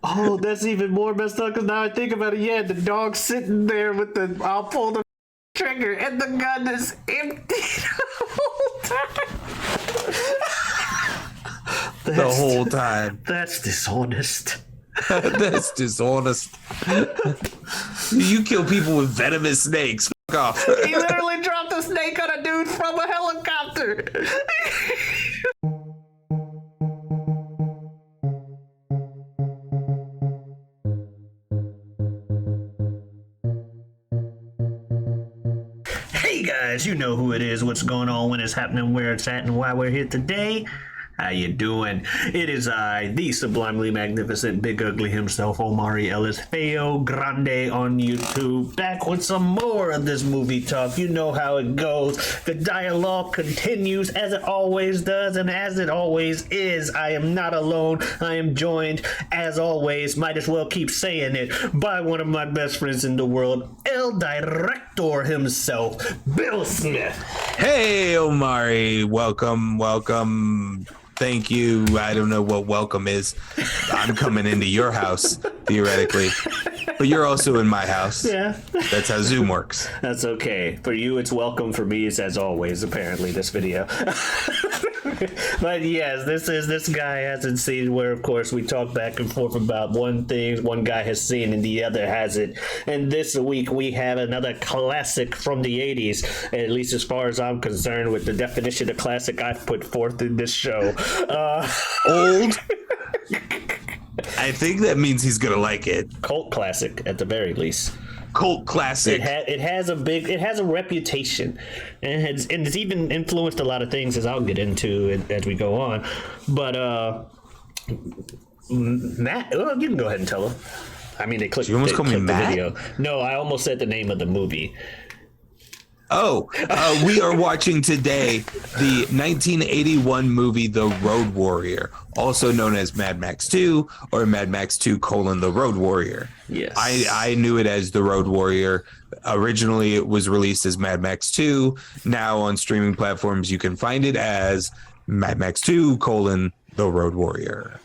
Oh, that's even more messed up because now I think about it. Yeah, the dog sitting there with the. I'll pull the trigger and the gun is empty the whole time. The whole time. That's dishonest. That's dishonest. You kill people with venomous snakes. Fuck off. He literally dropped a snake on a dude from a helicopter. Hey guys, you know who it is, what's going on, when it's happening, where it's at, and why we're here today. How you doing? It is I, the sublimely magnificent Big Ugly himself, Omae Ellis, Feo Grande on YouTube, back with some more of this movie talk. You know how it goes. The dialogue continues as it always does, and as it always is. I am not alone. I am joined, as always, might as well keep saying it, by one of my best friends in the world, El Director himself, Bill Smith. Hey, Omari. Welcome. Thank you. I don't know what welcome is. I'm coming into your house, theoretically. But you're also in my house. Yeah. That's how Zoom works. That's okay. For you, it's welcome. For me, it's as always, apparently, this video. But yes, this guy hasn't seen, where, of course, we talk back and forth about one thing one guy has seen and the other hasn't. And this week, we have another classic from the 80s, at least as far as I'm concerned, with the definition of classic I've put forth in this show. Old? I think that means he's gonna like it. Cult classic, at the very least. Cult classic. It has a reputation, and it's even influenced a lot of things, as I'll get into as we go on. But Matt, you can go ahead and tell them. I mean, they clicked. You almost called me Matt? Video. No, I almost said the name of the movie. We are watching today the 1981 movie The Road Warrior, also known as Mad Max 2 or Mad Max 2: The Road Warrior. Yes. I knew it as The Road Warrior. Originally, it was released as Mad Max 2. Now on streaming platforms, you can find it as Mad Max 2: The Road Warrior.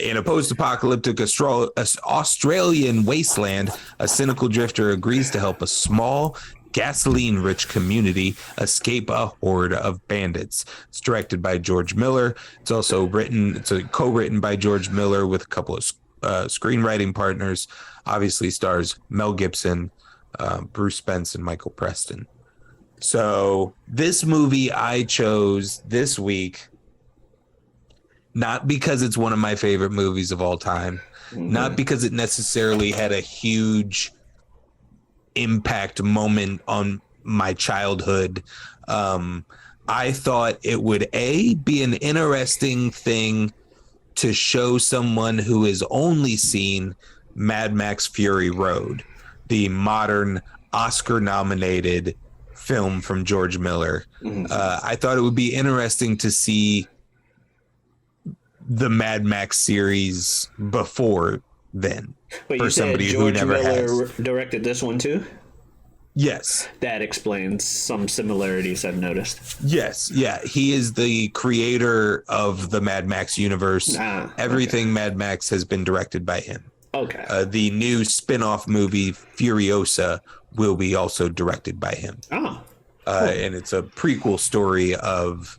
In a post-apocalyptic Australian wasteland, a cynical drifter agrees to help a small, gasoline-rich community escape a horde of bandits. It's directed by George Miller. It's also co-written by George Miller with a couple of screenwriting partners. Obviously stars Mel Gibson, Bruce Spence, and Michael Preston. So this movie I chose this week, not because it's one of my favorite movies of all time, not because it necessarily had a huge impact moment on my childhood. I thought it would be an interesting thing to show someone who has only seen Mad Max Fury Road, the modern Oscar-nominated film from George Miller. I thought it would be interesting to see the Mad Max series before then. But for you somebody said who George never Miller has. directed this one too? Yes. That explains some similarities I've noticed. Yes. Yeah. He is the creator of the Mad Max universe. Everything Mad Max has been directed by him. Okay. The new spin-off movie Furiosa will be also directed by him. Oh. Cool. And it's a prequel story of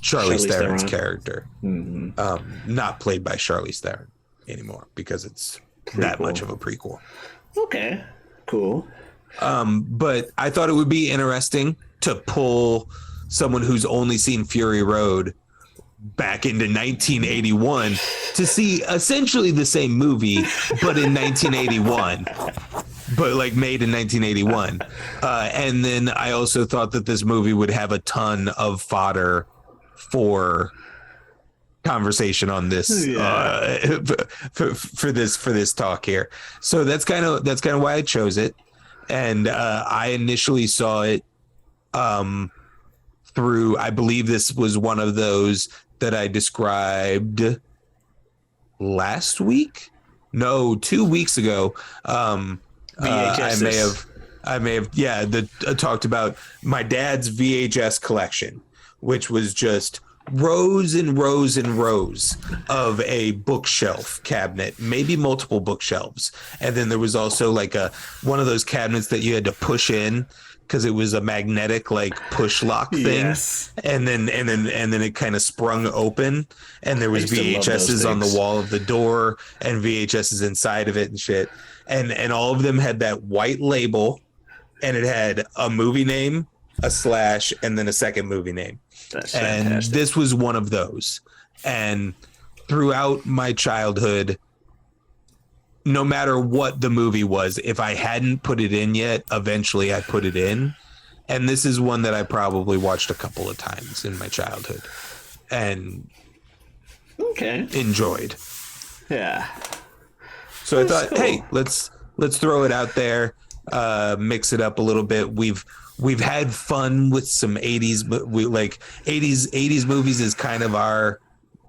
Charlize Theron's character. Not played by Charlize Theron anymore because it's that much of a prequel. Okay. Cool. But I thought it would be interesting to pull someone who's only seen Fury Road back into 1981 to see essentially the same movie, but in 1981, but like made in 1981. And then I also thought that this movie would have a ton of fodder for conversation on this for this talk here. So that's kind of why I chose it. And I initially saw it through, I believe this was one of those that I described last week. No, 2 weeks ago. I may have talked about my dad's VHS collection, which was just rows and rows and rows of a bookshelf cabinet, maybe multiple bookshelves. And then there was also like one of those cabinets that you had to push in because it was a magnetic like push lock thing. Yes. And then it kind of sprung open, and there was VHSs on the wall of the door and VHSs inside of it and shit. And all of them had that white label, and it had a movie name, a slash, and then a second movie name. That's and fantastic. This was one of those. And throughout my childhood, no matter what the movie was, if I hadn't put it in yet, eventually I put it in. And this is one that I probably watched a couple of times in my childhood and enjoyed. Yeah. So I thought, hey, let's throw it out there, mix it up a little bit. We've had fun with some 80s, but we like 80s movies is kind of our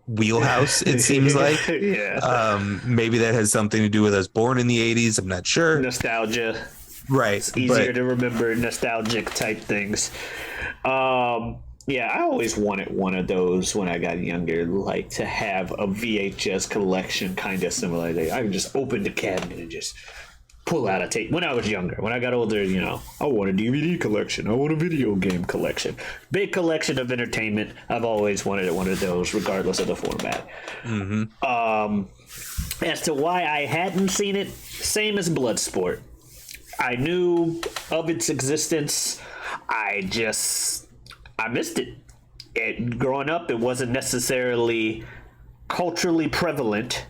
wheelhouse, it seems like. Yeah. Maybe that has something to do with us born in the 80s. I'm not sure. Nostalgia. Right. It's easier to remember nostalgic type things. Yeah, I always wanted one of those when I got younger, like to have a VHS collection kind of similar. I could just open the cabinet and just pull out a tape. When I was younger, when I got older, I want a DVD collection. I want a video game collection. Big collection of entertainment. I've always wanted one of those, regardless of the format. Mm-hmm. As to why I hadn't seen it, same as Bloodsport. I knew of its existence. I missed it. Growing up, it wasn't necessarily culturally prevalent,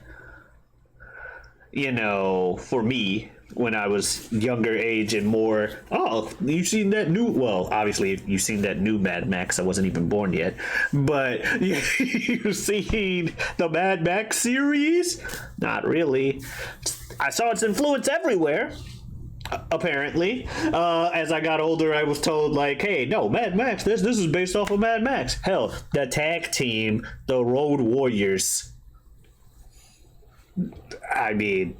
for me when I was younger age and more, you've seen that new, well, obviously you've seen that new Mad Max. I wasn't even born yet, but you've seen the Mad Max series? Not really. I saw its influence everywhere. Apparently, as I got older, I was told like, "Hey, no, Mad Max. This is based off of Mad Max." Hell, the tag team, the Road Warriors. I mean,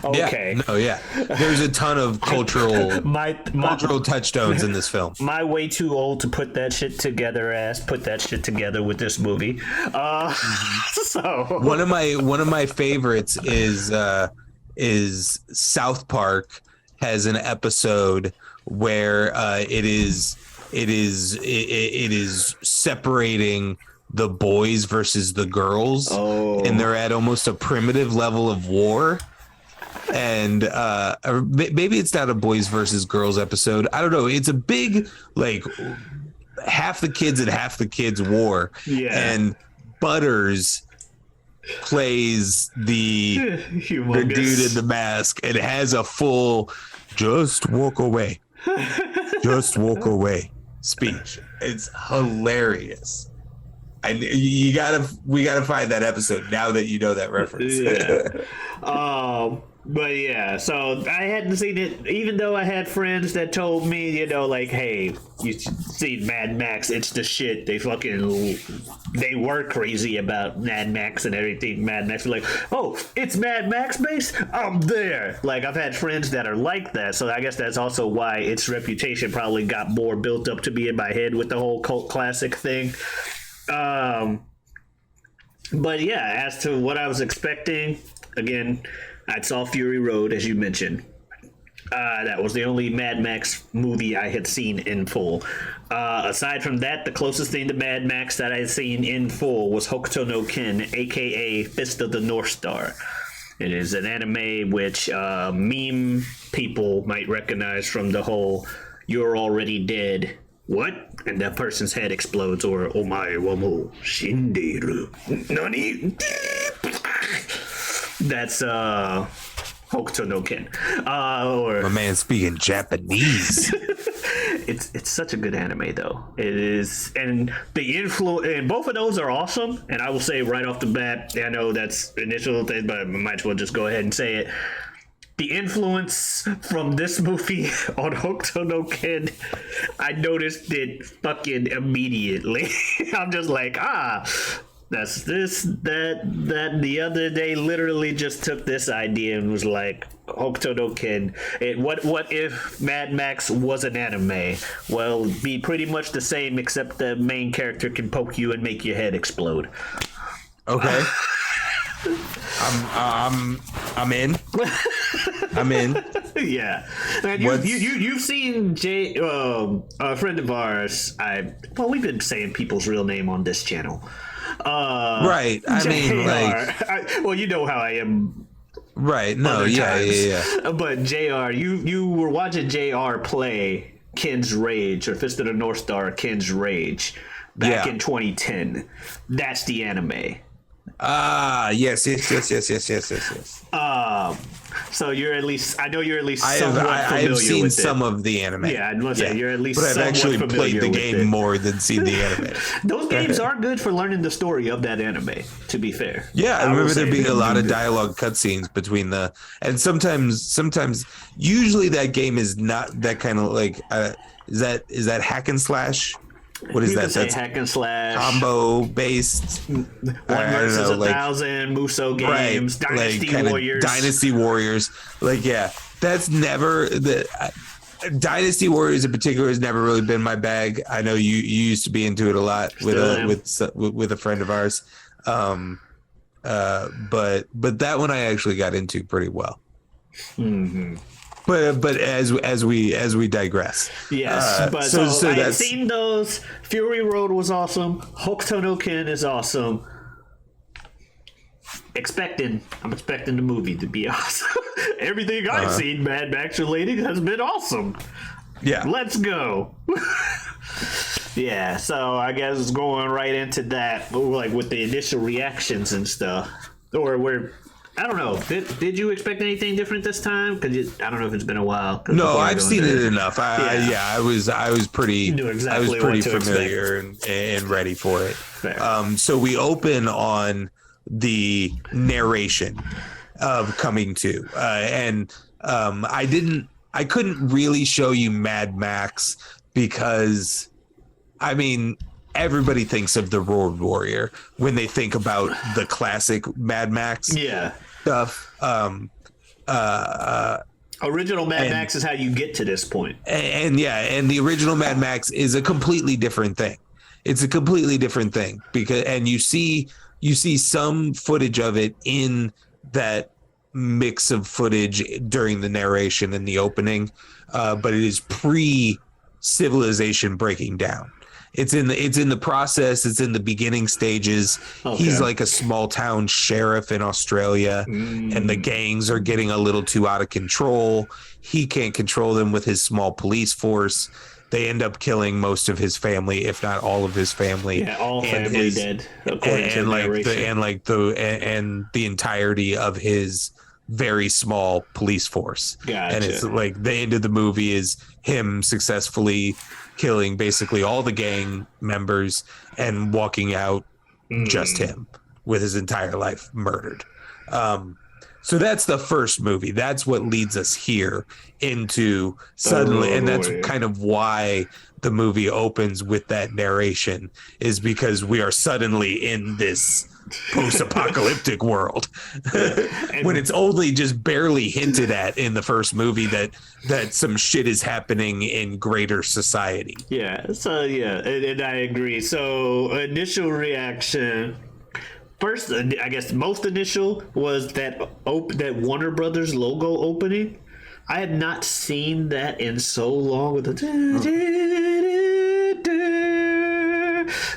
okay. Yeah, no, yeah. There's a ton of cultural touchstones in this film. My way too old to put that shit together with this movie. So one of my favorites is South Park has an episode where it is separating the boys versus the girls, and they're at almost a primitive level of war. And or maybe it's not a boys versus girls episode. I don't know. It's a big like half the kids and half the kids war. Yeah. And Butters plays the dude in the mask and has a full "just walk away, just walk away" speech. It's hilarious. And we gotta find that episode now that you know that reference. Yeah. But yeah, so I hadn't seen it, even though I had friends that told me, like, hey, you see Mad Max, it's the shit. They were crazy about Mad Max and everything. Mad Max were like, oh, it's Mad Max based? I'm there. Like, I've had friends that are like that, so I guess that's also why its reputation probably got more built up to be in my head with the whole cult classic thing. But yeah, as to what I was expecting, again, I saw Fury Road, as you mentioned. That was the only Mad Max movie I had seen in full. Aside from that, the closest thing to Mad Max that I had seen in full was Hokuto no Ken, aka Fist of the North Star. It is an anime which meme people might recognize from the whole "you're already dead" what? And that person's head explodes, or "omae wa mo shinderu." Nani? That's Hokuto no Ken. My man speaking Japanese. It's such a good anime though. It is, and the influence, and both of those are awesome. And I will say right off the bat, I know that's initial thing, but I might as well just go ahead and say it. The influence from this movie on Hokuto no Ken, I noticed it fucking immediately. I'm just like, That's this that the other day literally just took this idea and was like Hokuto no Ken. What if Mad Max was an anime? Well, it'd be pretty much the same except the main character can poke you and make your head explode. Okay. I'm in. I'm in. Yeah, and you've seen a friend of ours. We've been saying people's real name on this channel. Right. I mean, like, you know how I am. Right. No. Yeah. But JR, you were watching JR play Ken's Rage or Fist of the North Star Ken's Rage back in 2010. That's the anime. Yes. So you're at least, I know you're at least somewhat familiar with it. I have seen some of the anime. Yeah, I must say you're at least but I've actually played the game it. more than seen the anime. Those games are good for learning the story of that anime, to be fair. Yeah, I remember there being a lot of dialogue cutscenes between and sometimes usually that game is not that kind of like is that hack and slash? What is that? That's hack and slash combo based. One versus 1,000 Muso games, right, Dynasty Warriors. Dynasty Warriors. Like, yeah, that's never Dynasty Warriors in particular has never really been my bag. I know you used to be into it a lot with a friend of ours. But that one I actually got into pretty well. Mm-hmm. But as we digress, yes. So I've seen those. Fury Road was awesome. Hokuto no Ken is awesome. I'm expecting the movie to be awesome. Everything I've seen Mad Max related has been awesome. Yeah, let's go. Yeah, so I guess going right into that, like with the initial reactions and stuff, I don't know. Did you expect anything different this time? Because I don't know if it's been a while. No, I've seen it enough. I was pretty. Exactly I was pretty familiar and ready for it. So we open on the narration of Coming to, and I couldn't really show you Mad Max because, I mean, everybody thinks of the Road Warrior when they think about the classic Mad Max stuff. Original Mad Max is how you get to this point. And the original Mad Max is a completely different thing. It's a completely different thing and you see some footage of it in that mix of footage during the narration in the opening, but it is pre-civilization breaking down. It's in the process. It's in the beginning stages. Okay. He's like a small town sheriff in Australia, and the gangs are getting a little too out of control. He can't control them with his small police force. They end up killing most of his family, if not all of his family. Yeah, all family dead. According to the entirety of his very small police force. Gotcha. And it's like the end of the movie is him successfully killing basically all the gang members and walking out just him with his entire life murdered. So that's the first movie. That's what leads us here into suddenly, and that's kind of why the movie opens with that narration, is because we are suddenly in this post-apocalyptic world when it's only just barely hinted at in the first movie that some shit is happening in greater society. And I agree. So initial reaction, first, I guess most initial was that Warner Brothers logo opening. I had not seen that in so long with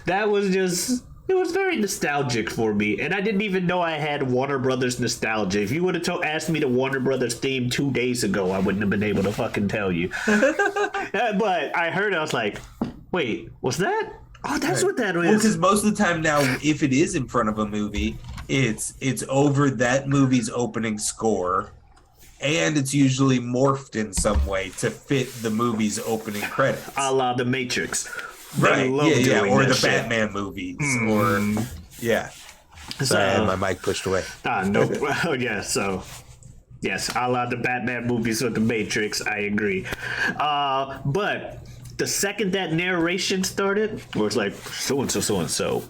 that was just, it was very nostalgic for me, and I didn't even know I had Warner Brothers nostalgia. If you would have asked me the Warner Brothers theme 2 days ago, I wouldn't have been able to fucking tell you. But I heard it, I was like, wait, what's that? Oh, that's what that is. Well, because most of the time now, if it is in front of a movie, it's over that movie's opening score, and it's usually morphed in some way to fit the movie's opening credits. A la The Matrix. Right, or the shit. Batman movies, or Sorry, I had my mic pushed away. Nope. Yes, a la the Batman movies or the Matrix. I agree. But the second that narration started, where it's like so and so,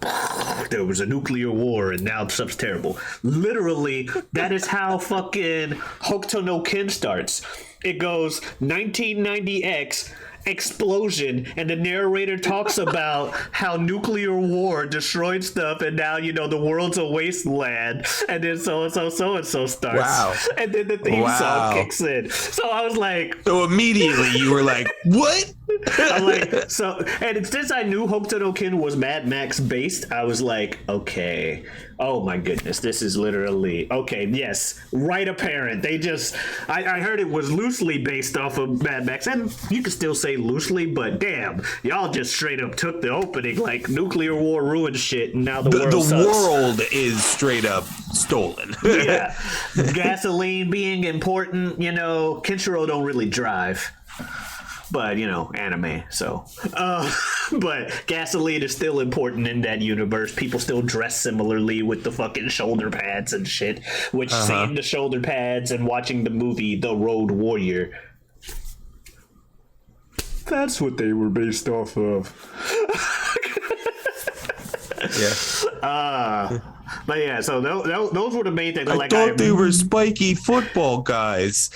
there was a nuclear war and now stuff's terrible. Literally, that is how fucking Hokuto no Ken starts. It goes 1990X explosion, and the narrator talks about how nuclear war destroyed stuff, and now the world's a wasteland, and then so and so starts. Wow. And then the theme song kicks in. So I was like, so immediately you were like, what? I'm like, so, and since I knew Hokuto no Ken was Mad Max based, I was like, okay, oh my goodness, this is literally, okay, yes, right apparent. They just, I heard it was loosely based off of Mad Max, and you can still say loosely, but damn, y'all just straight up took the opening, like nuclear war ruined shit, and now the world sucks. World is straight up stolen. Yeah, gasoline being important, Kenshiro don't really drive. But, anime, so. But gasoline is still important in that universe. People still dress similarly with the fucking shoulder pads and shit. Which, seeing the shoulder pads and watching the movie The Road Warrior, that's what they were based off of. Yeah. But yeah, so those were the main things. I thought they were spiky football guys.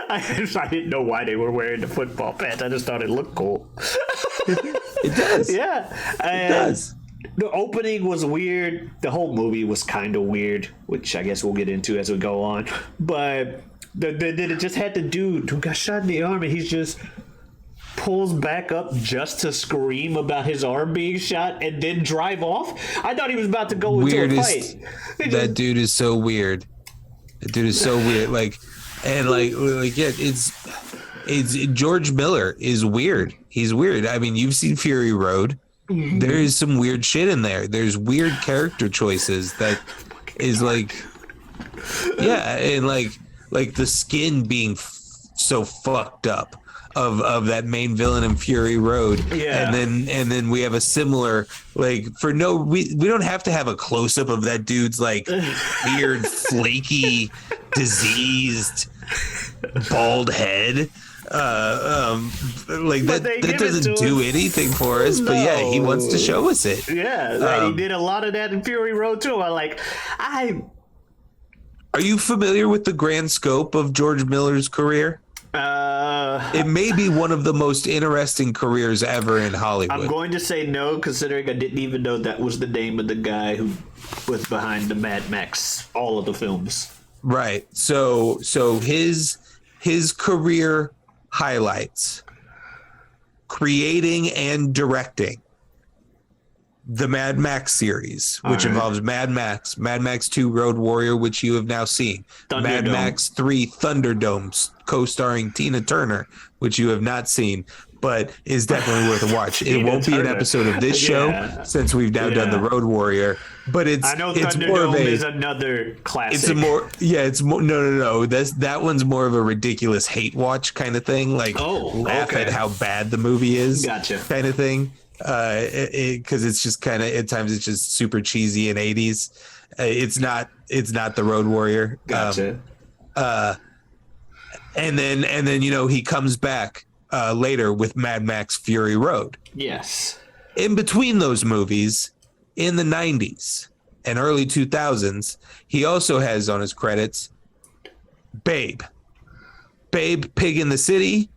I didn't know why they were wearing the football pants. I just thought it looked cool. It does. Yeah. It does. The opening was weird. The whole movie was kind of weird, which I guess we'll get into as we go on. But it just had the dude who got shot in the arm, and he's just pulls back up just to scream about his arm being shot and then drive off. I thought he was about to go into a fight. That dude is so weird. That dude is so weird. And yeah, it's George Miller is weird. He's weird. I mean, you've seen Fury Road. Mm-hmm. There is some weird shit in there. There's weird character choices that is like, yeah, and like the skin being so fucked up of that main villain in Fury Road. Yeah. And then we have a similar, we don't have to have a close up of that dude's like weird flaky diseased bald head. That doesn't do anything for us, but yeah, he wants to show us it. Yeah, he did a lot of that in Fury Road too. Are you familiar with the grand scope of George Miller's career? It may be one of the most interesting careers ever in Hollywood. I'm going to say no, considering I didn't even know that was the name of the guy who was behind the Mad Max, all of the films. Right. So his career highlights: creating and directing the Mad Max series, which involves Mad Max 2 Road Warrior, which you have now seen, Mad Max 3 Thunderdome, co-starring Tina Turner, which you have not seen, but is definitely worth a watch. It won't be an episode of this show since we've now done the Road Warrior, but it's more of is another classic. It's no. That one's more of a ridiculous hate watch kind of thing, laugh at how bad the movie is, kind of thing. Because it's just kind of at times it's just super cheesy in 80s. It's not the Road Warrior. Gotcha. And then he comes back later with Mad Max Fury Road. Yes. In between those movies, in the 90s and early 2000s, he also has on his credits Babe, Pig in the City,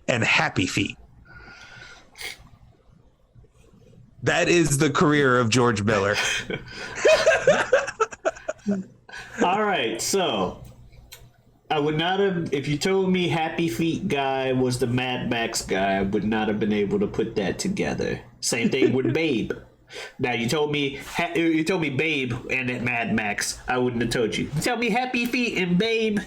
and Happy Feet. That is the career of George Miller. All right, so I would not have, if you told me Happy Feet guy was the Mad Max guy, I would not have been able to put that together. Same thing with Babe. Now you told me Babe and Mad Max, I wouldn't have told you. You tell me Happy Feet and Babe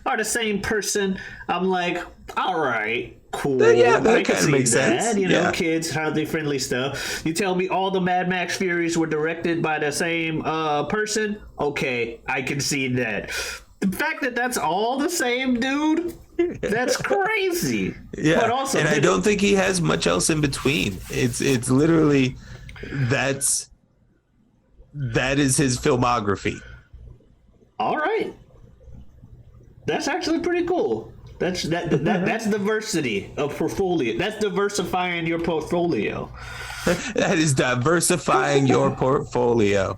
are the same person, I'm like, all right. Cool. Yeah, that kind of makes sense. Kids, family friendly stuff. You tell me all the Mad Max Furies were directed by the same person? Okay, I can see that. The fact that that's all the same dude, that's crazy. Yeah, but also, and I don't think he has much else in between. It's literally that is his filmography. All right, that's actually pretty cool. That's diversity of portfolio. That's diversifying your portfolio. That is diversifying your portfolio.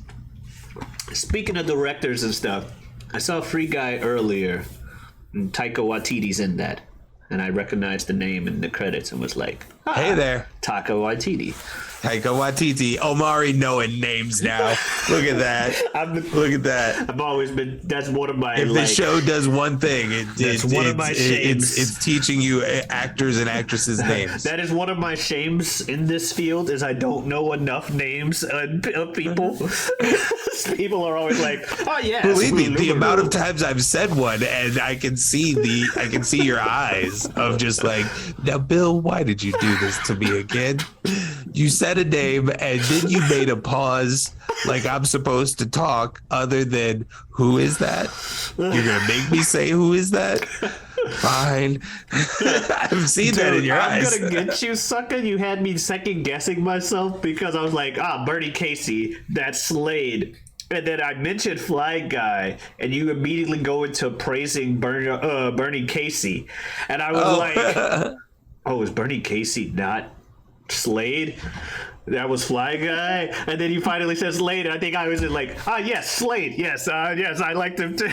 Speaking of directors and stuff, I saw Free Guy earlier, and Taika Waititi's in that, and I recognized the name in the credits and was like, Hey there. Taika Waititi. Taika Waititi. Omari knowing names now. Look at that. Look at that. I've always been. That's one of my. If the show does one thing, it's one of my shames. It's teaching you actors and actresses' names. That is one of my shames in this field. Is I don't know enough names of people. People are always like, "Oh yes." Believe me, the amount of times I've said one, and I can see your eyes of just like, now, Bill, why did you do this to me again? You said a name and then you made a pause like I'm supposed to talk other than who is that? You're gonna make me say who is that? Fine. I've seen that in your eyes. I'm gonna get you, sucker. You had me second guessing myself because I was like, Bernie Casey, that's Slade. And then I mentioned Fly Guy, and you immediately go into praising Bernie Casey. And I was like, oh, is Bernie Casey not Slade? That was Fly Guy? And then you finally said Slade, and I think I was like, yes, Slade. Yes, yes, I liked him too.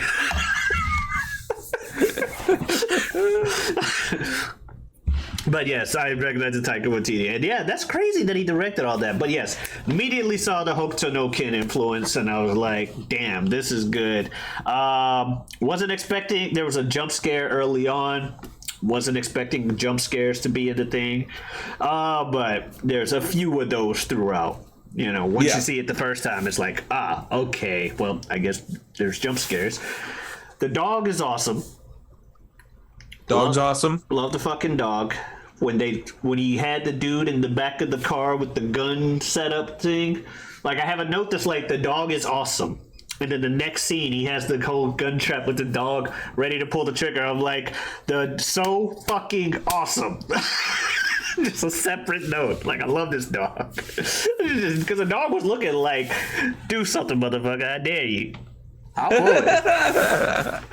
But yes, I recognize the Taika Waititi. And yeah, that's crazy that he directed all that. But yes, immediately saw the Hokuto no Ken influence, and I was like, damn, this is good. Wasn't expecting, there was a jump scare early on. Wasn't expecting jump scares to be in the thing. But there's a few of those throughout. You know, once you see it the first time, it's like, okay, well, I guess there's jump scares. The dog is awesome. Dog's awesome. Love the fucking dog. When he had the dude in the back of the car with the gun setup thing, like I have a note that's like the dog is awesome. And then the next scene, he has the whole gun trap with the dog ready to pull the trigger. I'm like, so fucking awesome. Just a separate note. Like, I love this dog. Because the dog was looking like, do something, motherfucker. I dare you. I would.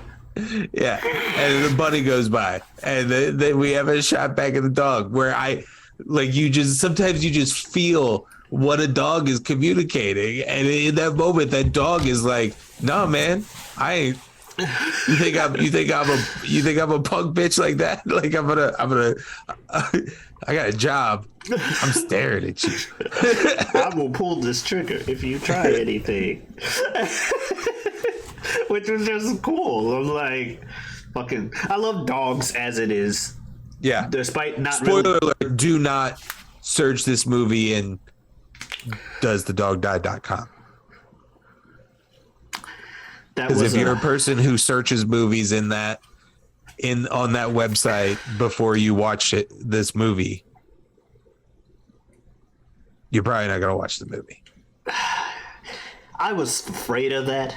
Yeah, and the bunny goes by, and then we have a shot back at the dog where sometimes you just feel what a dog is communicating, and in that moment, that dog is like, "No, man, I ain't." You think I'm a punk bitch like that? Like I got a job. I'm staring at you. I will pull this trigger if you try anything. Which was just cool. I'm like, fucking, I love dogs as it is. Yeah. Despite not Spoiler alert, do not search this movie in doesthedogdie.com. Because if you're a person who searches movies on that website before you watch this movie, you're probably not going to watch the movie. I was afraid of that,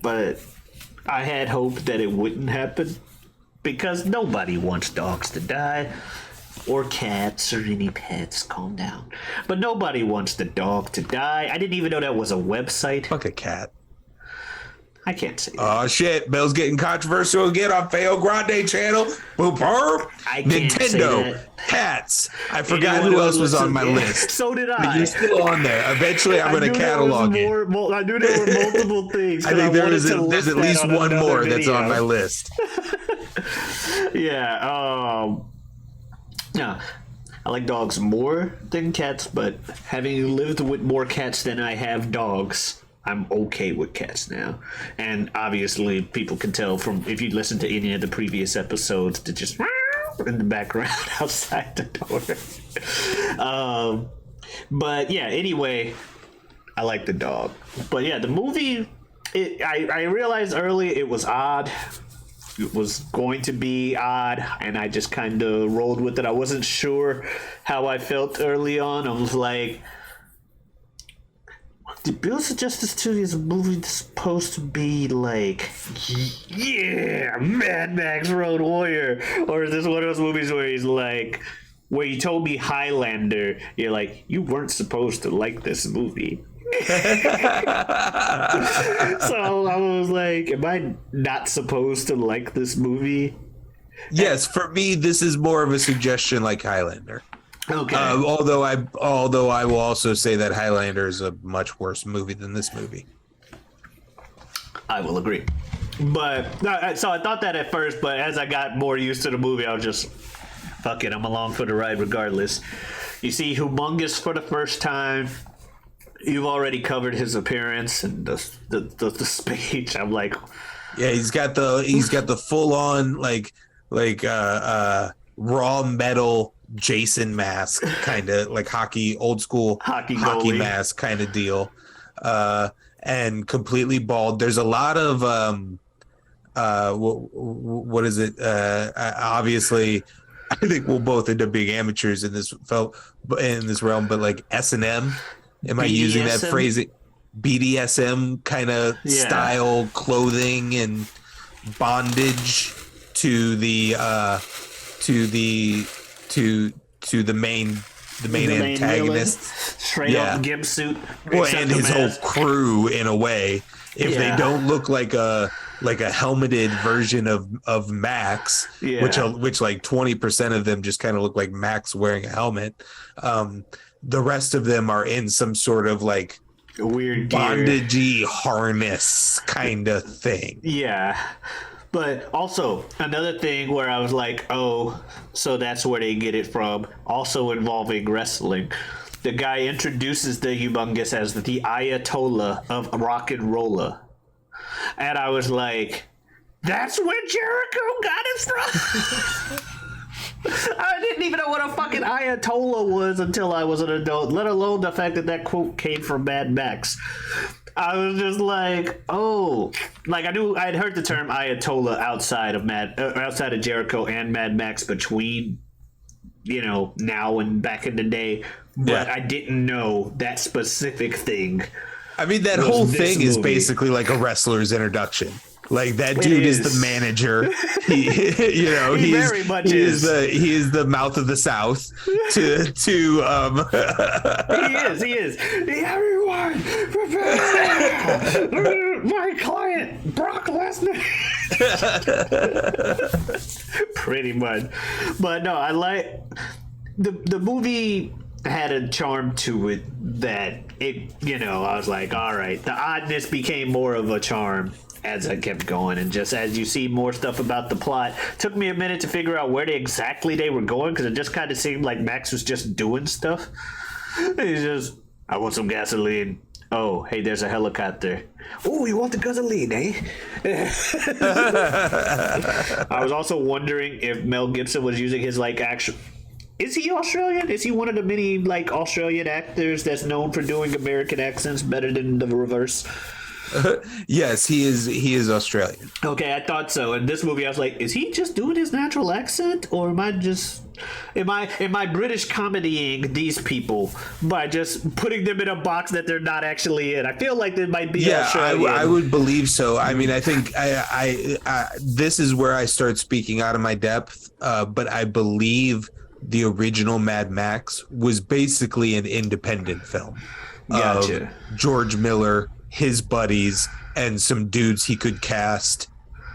but I had hope that it wouldn't happen because nobody wants dogs to die or cats or any pets. Calm down. But nobody wants the dog to die. I didn't even know that was a website. Fuck a cat. I can't say that. Oh shit, Bill's getting controversial again on Feo Grande channel. Boop, boop. Nintendo, cats. I forgot who else was on my list. So did I. But you're still on there. Eventually, I'm going to catalog it. I knew there were multiple things. I think there's at least one more that's on my list. Yeah. Yeah. I like dogs more than cats, but having lived with more cats than I have dogs, I'm okay with cats now. And obviously, people can tell from if you listen to any of the previous episodes to just in the background outside the door. But yeah, anyway, I like the dog. But yeah, the movie, I realized early it was odd. It was going to be odd, and I just kind of rolled with it. I wasn't sure how I felt early on. I was like, did Bill suggest this to you as a movie that's supposed to be like, yeah, Mad Max Road Warrior? Or is this one of those movies where he's like, where you told me Highlander, you're like, you weren't supposed to like this movie. So I was like, am I not supposed to like this movie? Yes, for me, this is more of a suggestion like Highlander. Okay. Although I will also say that Highlander is a much worse movie than this movie. I will agree. But so I thought that at first, but as I got more used to the movie, I was just, fuck it, I'm along for the ride regardless. You see Humongous for the first time. You've already covered his appearance and the speech. I'm like, yeah, he's got the full on like raw metal Jason mask, kind of like old school hockey mask kind of deal, and completely bald. There's a lot of what is it? Obviously, I think we'll both end up being amateurs in this realm, but like S&M, am I using that phrasing? BDSM kind of style clothing and bondage to the main antagonist, straight up gimp suit. Well, and his whole crew in a way. If they don't look like a helmeted version of Max, which like 20% of them just kind of look like Max wearing a helmet. The rest of them are in some sort of like a weird bondagey harness kind of thing. Yeah. But also, another thing where I was like, oh, so that's where they get it from, also involving wrestling. The guy introduces the Humongous as the Ayatollah of rock and roller. And I was like, that's where Jericho got it from? I didn't even know what a fucking Ayatollah was until I was an adult, let alone the fact that that quote came from Mad Max. I was just like, oh, like I'd heard the term Ayatollah outside of Jericho and Mad Max between, now and back in the day, but I didn't know that specific thing. I mean, that whole thing is basically like a wrestler's introduction. Like that dude is the manager. He is the mouth of the South. He is. Everyone, prepare my client Brock Lesnar. Pretty much, but no, I like the movie. Had a charm to it that I was like, all right, the oddness became more of a charm as I kept going, and just as you see more stuff about the plot, took me a minute to figure out where exactly they were going, because it just kind of seemed like Max was just doing stuff. He's just, I want some gasoline. Oh, hey, there's a helicopter. Oh, you want the gasoline, eh? I was also wondering if Mel Gibson was using his actual. Is he Australian? Is he one of the many Australian actors that's known for doing American accents better than the reverse? Yes, he is Australian. Okay, I thought so. In this movie, I was like, is he just doing his natural accent, or am I British comedying these people by just putting them in a box that they're not actually in? I feel like they might be Australian. I would believe so. I mean, I think I this is where I start speaking out of my depth, but I believe the original Mad Max was basically an independent film. Gotcha. Of George Miller, his buddies, and some dudes he could cast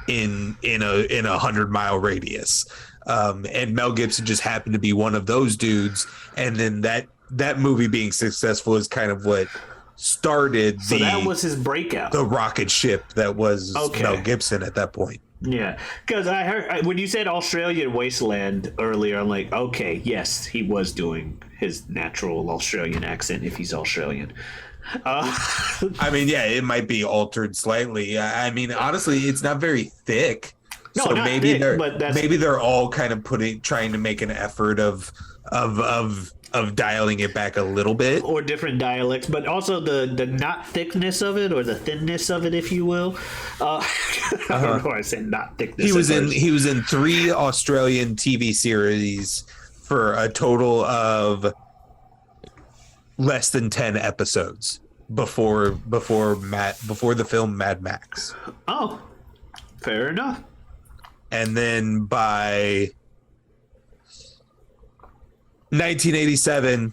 in a 100-mile radius. And Mel Gibson just happened to be one of those dudes. And then that movie being successful is kind of what started that was his breakout. The rocket ship that was Mel Gibson at that point. Yeah, because I heard when you said Australian Wasteland earlier, I'm like, okay, yes, he was doing his natural Australian accent if he's Australian. I mean, yeah, it might be altered slightly. I mean, honestly, it's not very thick. No, so not maybe thick, they're all kind of trying to make an effort of dialing it back a little bit, or different dialects, but also the not thickness of it, or the thinness of it, if you will. I don't know why I said not thickness. He was in 3 Australian TV series for a total of less than 10 episodes before the film Mad Max. Oh, fair enough. And then by 1987,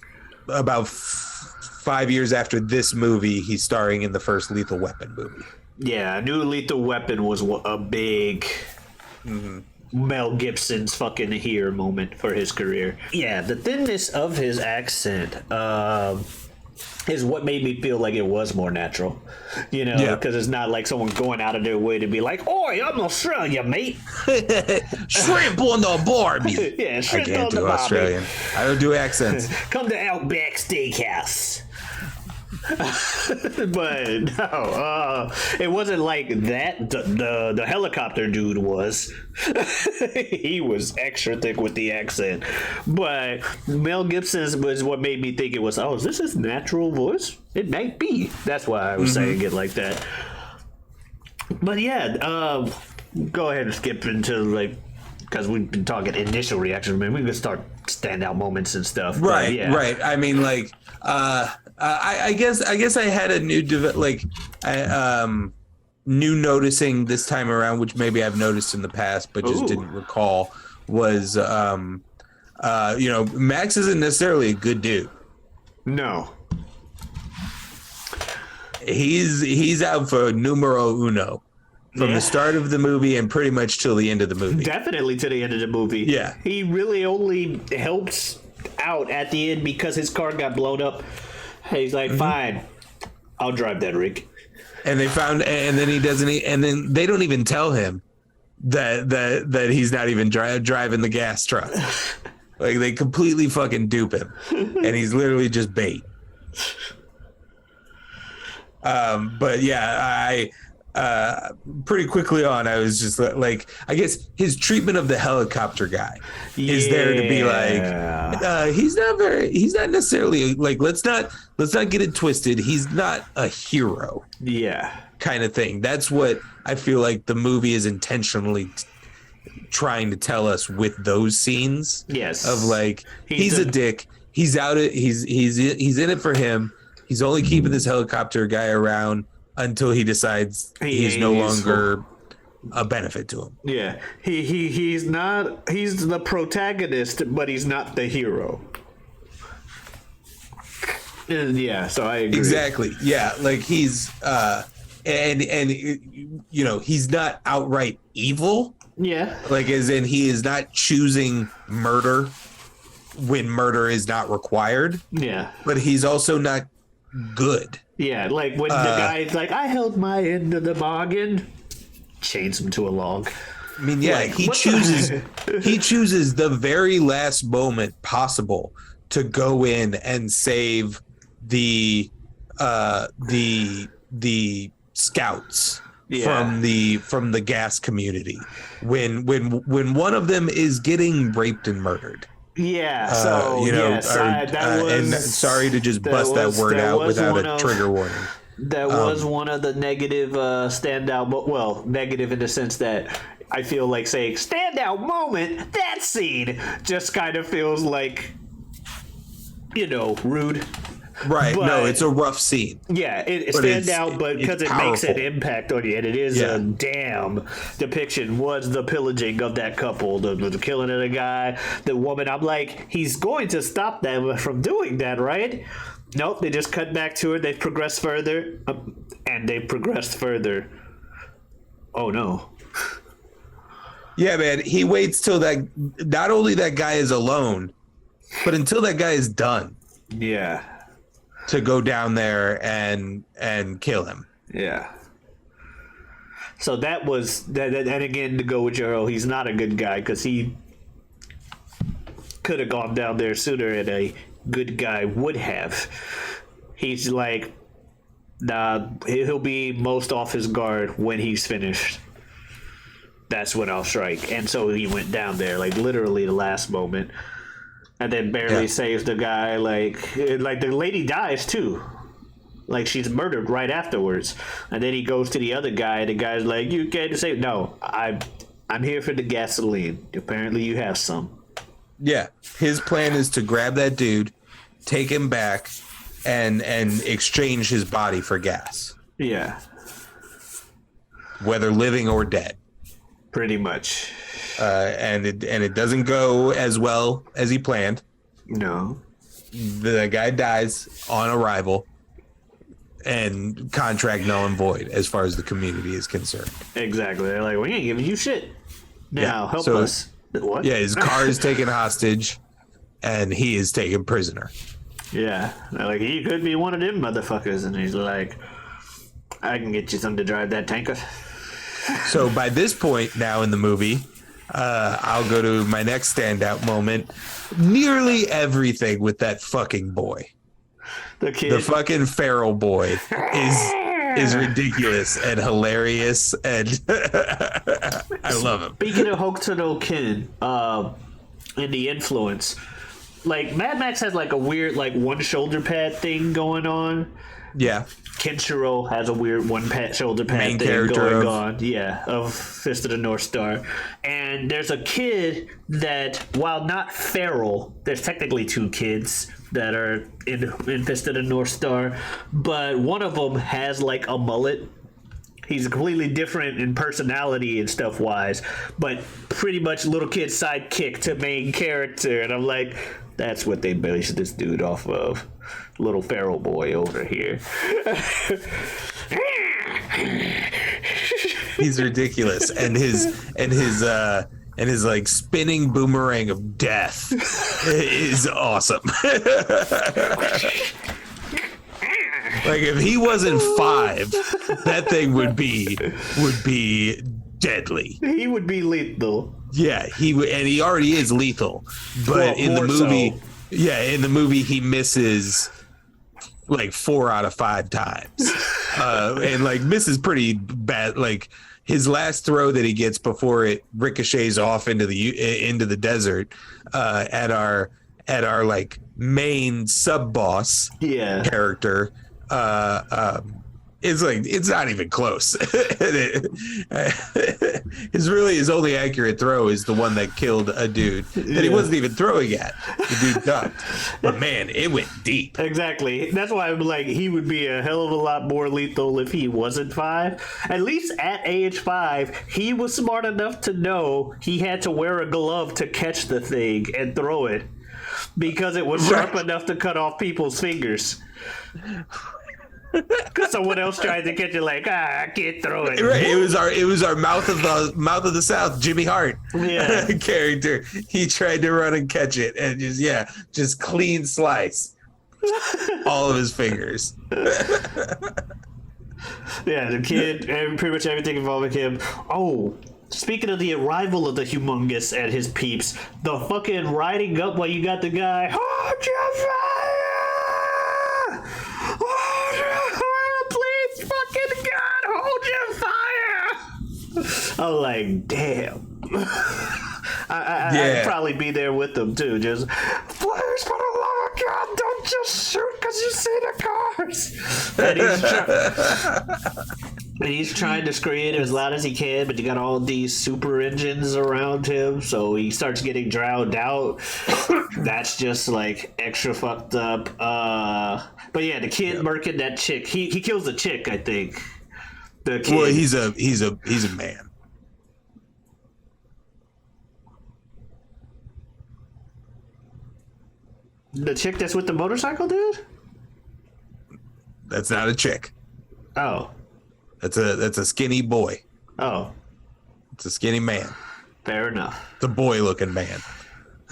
about 5 years after this movie, he's starring in the first Lethal Weapon movie. Yeah, I knew Lethal Weapon was a big Mel Gibson's fucking here moment for his career. Yeah, the thinness of his accent is what made me feel like it was more natural. You know, Yeah. because it's not like someone going out of their way to be like, "Oi, I'm Australia, mate." Shrimp on the barbie. Yeah, I shrimp can't on the do barbie. Australian. I don't do accents. Come to Outback Steakhouse. But no, it wasn't like that. The helicopter dude was. He was extra thick with the accent. But Mel Gibson's was what made me think it was, oh, is this his natural voice? It might be. That's why I was saying it like that. But yeah, go ahead and skip into like, because we've been talking initial reactions. I mean, we can start standout moments and stuff. But Right, yeah. right. I mean, like, I guess I had a new new noticing this time around, which maybe I've noticed in the past but just Ooh. didn't recall, was Max isn't necessarily a good dude. No. He's out for numero uno from Yeah. the start of the movie and pretty much till the end of the movie. Definitely to the end of the movie. Yeah. He really only helps out at the end because his car got blown up. He's like, fine, I'll drive that rig. And they found, and then he doesn't, and then they don't even tell him that he's not even driving the gas truck. Like, they completely fucking dupe him, and he's literally just bait. But yeah, I pretty quickly on, I was just like, I guess his treatment of the helicopter guy is there to be like, he's not necessarily like, let's not get it twisted. He's not a hero. Yeah. Kind of thing. That's what I feel like the movie is intentionally trying to tell us with those scenes. Yes. Of like, he's a dick. He's out. He's in it for him. He's only keeping this helicopter guy around until he decides he's no longer a benefit to him. Yeah. He's the protagonist, but he's not the hero. Yeah, so I agree. Exactly. Yeah, like he's and you know, he's not outright evil. Yeah. Like, as in, he is not choosing murder when murder is not required. Yeah. But he's also not good. Yeah, like when the guy's like, I held my end of the bargain, chains him to a log. I mean, yeah, Like, he what chooses the very last moment possible to go in and save the scouts from the gas community when one of them is getting raped and murdered. Yeah, so and sorry to just bust that word out without a trigger warning. That was one of the negative standout, well, negative in the sense that I feel like saying standout moment, that scene just kind of feels like, rude. Right. But, no, it's a rough scene. Yeah, it stands out, but because it makes an powerful. impact on you, and it is a damn depiction. Was the pillaging of that couple, the killing of the guy, the woman? I'm like, he's going to stop them from doing that, right? Nope, they just cut back to her. They've progressed further, and they've progressed further. Oh no. Yeah, man. He waits till that. Not only that guy is alone, but until that guy is done. Yeah. To go down there and kill him. Yeah. So that was that, and again to go with your he's not a good guy because he could have gone down there sooner, and a good guy would have. He's like, nah, he'll be most off his guard when he's finished. That's when I'll strike, and so he went down there like literally the last moment. And then barely saves the guy, like the lady dies too. Like she's murdered right afterwards. And then he goes to the other guy, and the guy's like, you can't save. No, I'm here for the gasoline. Apparently you have some. Yeah. His plan is to grab that dude, take him back, and exchange his body for gas. Yeah. Whether living or dead. Pretty much. And it doesn't go as well as he planned. No. The guy dies on arrival, and contract null and void as far as the community is concerned. Exactly. They're like, we ain't giving you shit. Now, help so, us. What? Yeah, his car is taken hostage, and he is taken prisoner. Yeah. Like, he could be one of them motherfuckers. And he's like, I can get you something to drive that tanker. So by this point now in the movie, I'll go to my next standout moment. Nearly everything with that fucking boy. The kid. The fucking feral boy is ridiculous and hilarious, and I love him. Speaking of Hokuto Kid, and the influence, like Mad Max has like a weird like one shoulder pad thing going on. Yeah. Kenshiro has a weird one shoulder pad Main thing character going of- on. Yeah, of Fist of the North Star. And there's a kid that, while not feral, there's technically two kids that are in Fist of the North Star, but one of them has like a mullet. He's completely different in personality and stuff wise, but pretty much little kid sidekick to main character. And I'm like, that's what they based this dude off of. Little feral boy over here. He's ridiculous, and his like spinning boomerang of death is awesome. Like if he wasn't 5, that thing would be deadly. He would be lethal. Yeah, he would, and he already is lethal. But Well, in the more movie, so. yeah, in the movie he misses like 4 out of 5 times, and like misses pretty bad. Like his last throw that he gets before it ricochets off into the desert, at our like main sub boss Yeah. character. It's like it's not even close. His only accurate throw is the one that killed a dude that he wasn't even throwing at. The dude ducked, but man, it went deep. Exactly. That's why I'm like, he would be a hell of a lot more lethal if he wasn't 5. At least at age 5, he was smart enough to know he had to wear a glove to catch the thing and throw it, because it was sharp enough to cut off people's fingers. Because someone else tried to catch it, like, I can't throw it. Right. It was our mouth of the South, Jimmy Hart, Yeah. character. He tried to run and catch it, and just clean slice all of his fingers. Yeah, the kid, and pretty much everything involving him. Oh, speaking of the arrival of the humongous and his peeps, the fucking riding up while you got the guy, hold your fire! Hold your fire! Please, fucking God, hold your fire! I'm like, damn. I'd probably be there with them too, just, please, for the love of God, don't just shoot because you see the cars. And he's trying to scream as loud as he can, but you got all these super engines around him, so he starts getting drowned out. That's just like extra fucked up. But yeah, the kid murking that chick. He kills the chick, I think. The kid. Well, he's a man. The chick that's with the motorcycle dude? That's not a chick. Oh. That's a skinny boy. Oh. It's a skinny man. Fair enough. It's a boy-looking man,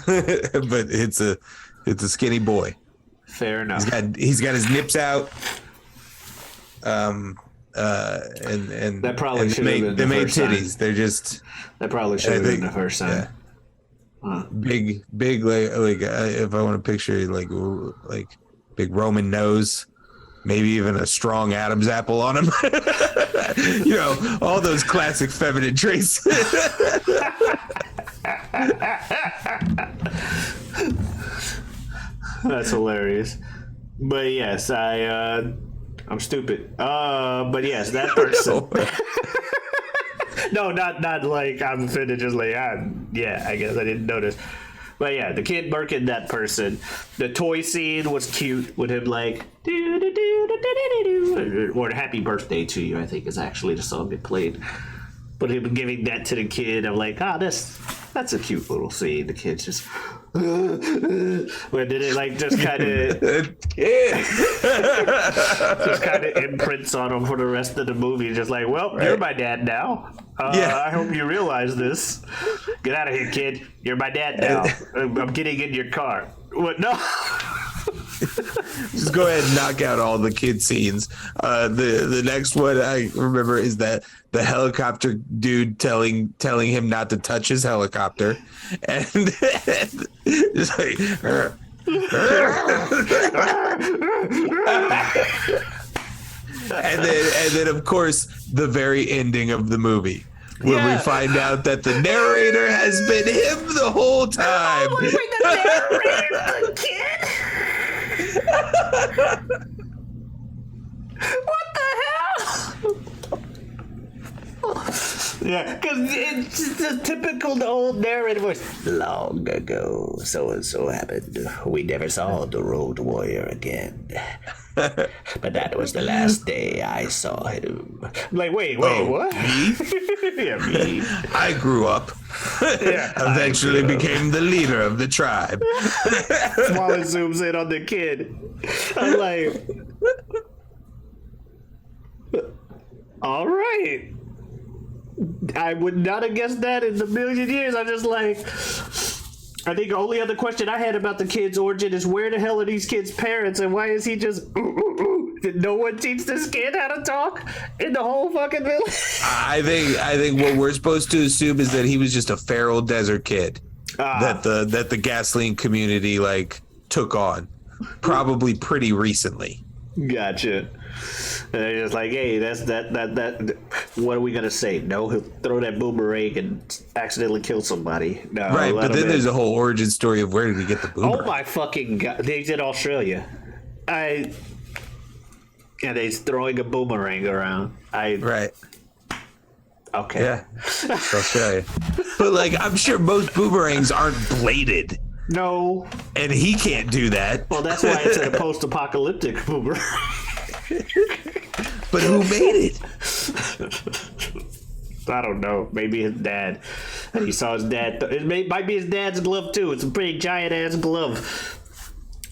but it's a skinny boy. Fair enough. He's got his nips out. And That probably and should have been they the made first sign. titties. They're just That probably should have been the first sign. yeah. Big like if I want to picture like big Roman nose, maybe even a strong Adam's apple on him. All those classic feminine traits. That's hilarious. But yes, I'm stupid. But yes, that person. No, not like I'm offended. Just like I guess I didn't notice. But yeah, the kid murking that person. The toy scene was cute with him like do or "Happy Birthday to You," I think is actually the song it played. But him giving that to the kid, I'm like, that's a cute little scene. The kid's just where did it like just kind of just kind of imprints on him for the rest of the movie. Just like, well, you're my dad now. I hope you realize this. Get out of here, kid. You're my dad now. I'm getting in your car. What? No. Just go ahead and knock out all the kid scenes. The next one I remember is that the helicopter dude telling him not to touch his helicopter, and it's like, and then of course the very ending of the movie. When we find out that the narrator has been him the whole time. Oh, wait, the narrator, the kid? What the hell? Yeah, because it's just a typical old narrator voice. Long ago, so and so happened. We never saw the Road Warrior again. But that was the last day I saw him. Like, wait, what? Me? Yeah, me. I grew up. Eventually became the leader of the tribe. While it zooms in on the kid. I'm like, all right. I would not have guessed that in a million years. I'm just like, I think the only other question I had about the kid's origin is where the hell are these kids' parents and why is he just Did no one teach this kid how to talk in the whole fucking village? I think what we're supposed to assume is that he was just a feral desert kid that the gasoline community like took on probably pretty recently. Gotcha. And they're just like, hey, that's that. What are we gonna say? No, he'll throw that boomerang and accidentally kill somebody. No, right. But then there's a whole origin story of where did he get the boomerang? Oh my fucking god! He's in Australia. And he's throwing a boomerang around. Right. Okay. Yeah. It's Australia. But like, I'm sure most boomerangs aren't bladed. No. And he can't do that. Well, that's why it's a post-apocalyptic boomerang. But who made it? I don't know. Maybe his dad. And he saw his dad. It might be his dad's glove too. It's a pretty giant ass glove.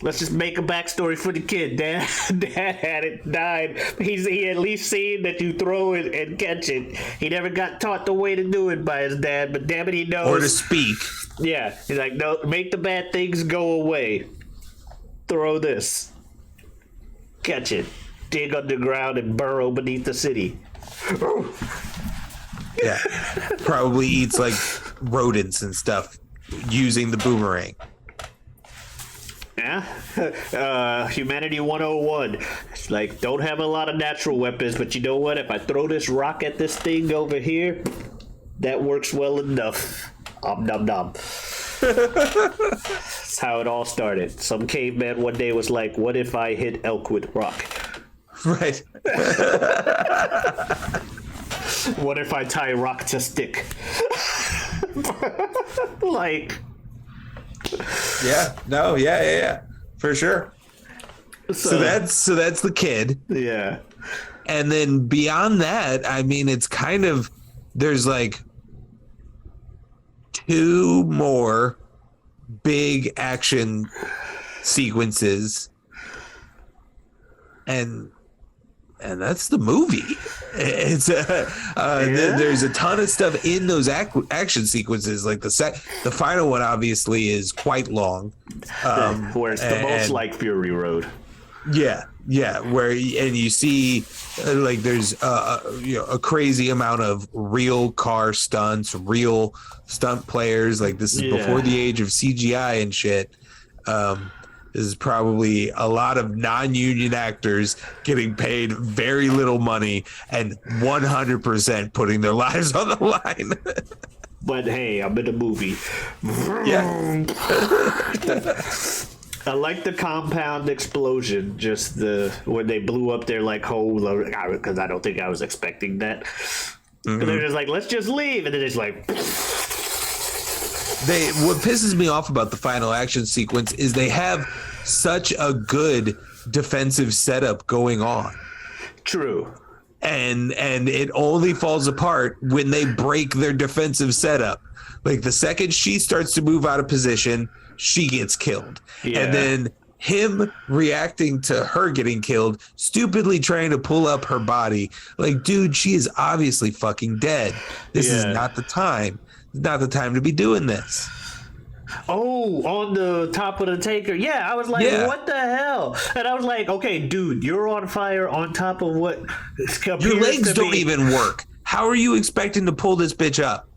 Let's just make a backstory for the kid. Dad had it, died. He at least seen that you throw it and catch it. He never got taught the way to do it by his dad, but damn it, he knows. Or to speak. Yeah, he's like, no, make the bad things go away. Throw this. Catch it. Dig underground and burrow beneath the city. Yeah. Probably eats like rodents and stuff using the boomerang. Yeah. Humanity 101. It's like, don't have a lot of natural weapons, but you know what? If I throw this rock at this thing over here, that works well enough. Om nom nom. That's how it all started. Some caveman one day was like, what if I hit elk with rock? Right. What if I tie rock to stick? Like... Yeah. No. Yeah. For sure. So that's the kid. Yeah. And then beyond that, I mean, it's kind of there's like two more big action sequences, and that's the movie. It's there's a ton of stuff in those action sequences. Like the final one obviously is quite long, where it's the most like Fury Road. Yeah, where and you see like there's a crazy amount of real car stunts, real stunt players. Like this is before the age of CGI and shit. This is probably a lot of non-union actors getting paid very little money and 100% putting their lives on the line. But hey, I'm in a movie. Yeah. I like the compound explosion, just when they blew up their like whole, because I don't think I was expecting that. Mm-hmm. They're just like, let's just leave, and then it's like. What pisses me off about the final action sequence is they have such a good defensive setup going on. True. And it only falls apart when they break their defensive setup. Like the second she starts to move out of position, she gets killed. Yeah. And then him reacting to her getting killed, stupidly trying to pull up her body. Like, dude, she is obviously fucking dead. This is not the time. Not the time to be doing this. Oh, on the top of the tanker. Yeah, I was like, what the hell? And I was like, okay, dude, you're on fire on top of what your legs don't even work. How are you expecting to pull this bitch up?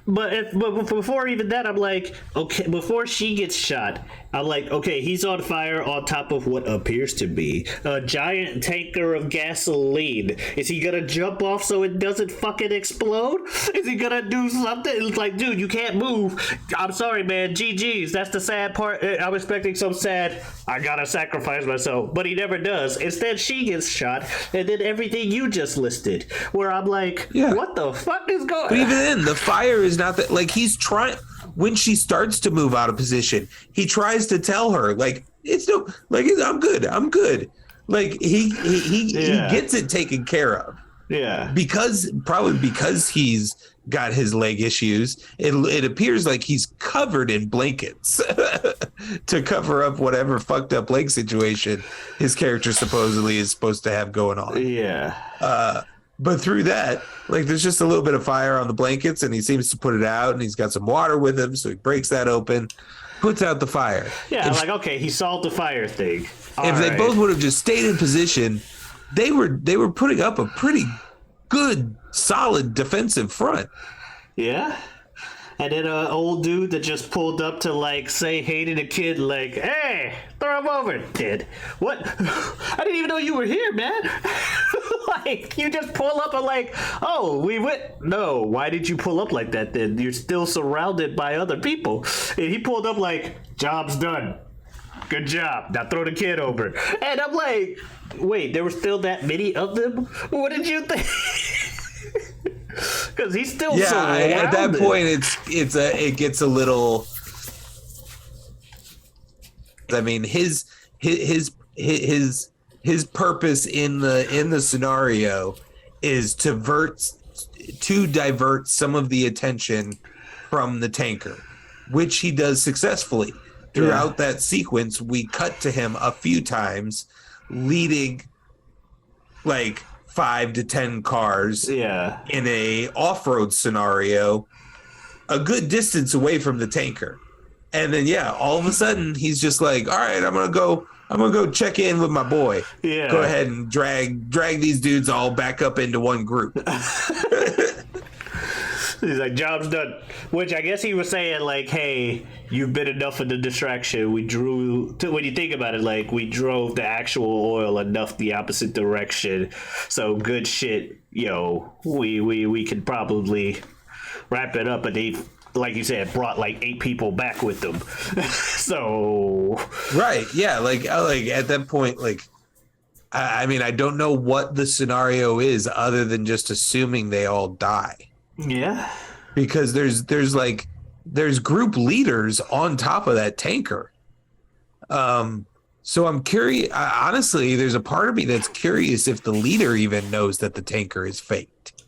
But before even that, I'm like, okay, before she gets shot, I'm like, okay, he's on fire on top of what appears to be a giant tanker of gasoline. Is he gonna jump off so it doesn't fucking explode? Is he gonna do something? It's like, dude, you can't move. I'm sorry, man. GG's. That's the sad part. I'm expecting some sad, I gotta sacrifice myself. But he never does. Instead, she gets shot, and then everything you just listed, where I'm like, what the fuck is going on? But even then, the fire is not that, like, he's trying. When she starts to move out of position, he tries to tell her, like, it's no, like, I'm good. Like, he gets it taken care of. Yeah. Probably because he's got his leg issues, it appears like he's covered in blankets to cover up whatever fucked up leg situation his character supposedly is supposed to have going on. Yeah. But through that, like, there's just a little bit of fire on the blankets, and he seems to put it out, and he's got some water with him, so he breaks that open, puts out the fire. Yeah, like, okay, he solved the fire thing. If they both would have just stayed in position, they were putting up a pretty good, solid defensive front. Yeah. And then an old dude that just pulled up to, like, say hey to the kid, like, hey, throw him over. Kid, what? I didn't even know you were here, man. Like, you just pull up and like, oh, we went. No, why did you pull up like that then? You're still surrounded by other people. And he pulled up like, job's done. Good job. Now throw the kid over. And I'm like, wait, there were still that many of them? What did you think? Because he's still surrounded. At that point, it gets a little. I mean, his purpose in the scenario is to divert some of the attention from the tanker, which he does successfully. Throughout that sequence, we cut to him a few times, leading like 5 to 10 cars in a off-road scenario a good distance away from the tanker. And then all of a sudden he's just like, all right, I'm gonna go check in with my boy. Yeah. Go ahead and drag these dudes all back up into one group. He's like, job's done. Which I guess he was saying, like, hey, you've been enough of the distraction. We when you think about it, like, we drove the actual oil enough the opposite direction. So good shit, we could probably wrap it up. And they, like you said, brought like 8 people back with them. So. Right. Yeah. Like at that point, like, I mean, I don't know what the scenario is other than just assuming they all die. Yeah. Because there's group leaders on top of that tanker. So I'm curious. Honestly, there's a part of me that's curious if the leader even knows that the tanker is faked.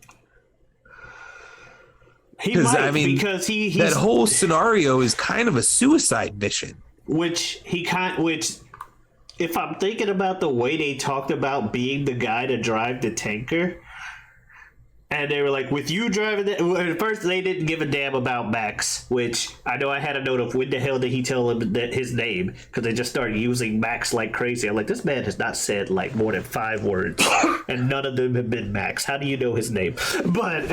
He might, because he's that whole scenario is kind of a suicide mission. Which if I'm thinking about the way they talked about being the guy to drive the tanker. And they were like, with you driving at first they didn't give a damn about Max, which I know I had a note of when the hell did he tell him his name, because they just started using Max like crazy. I'm like, this man has not said like more than 5 words, and none of them have been Max. How do you know his name? But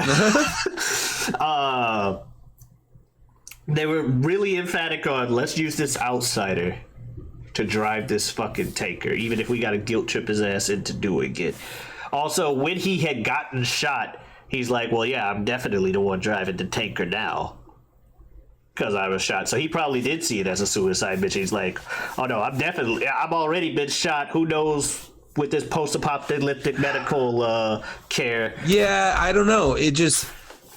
they were really emphatic on, let's use this outsider to drive this fucking tanker, even if we got to guilt trip his ass into doing it. Also, when he had gotten shot, he's like, well, yeah, I'm definitely the one driving the tanker now because I was shot. So he probably did see it as a suicide mission. He's like, oh, no, I've already been shot. Who knows with this post-apocalyptic medical care. Yeah, I don't know.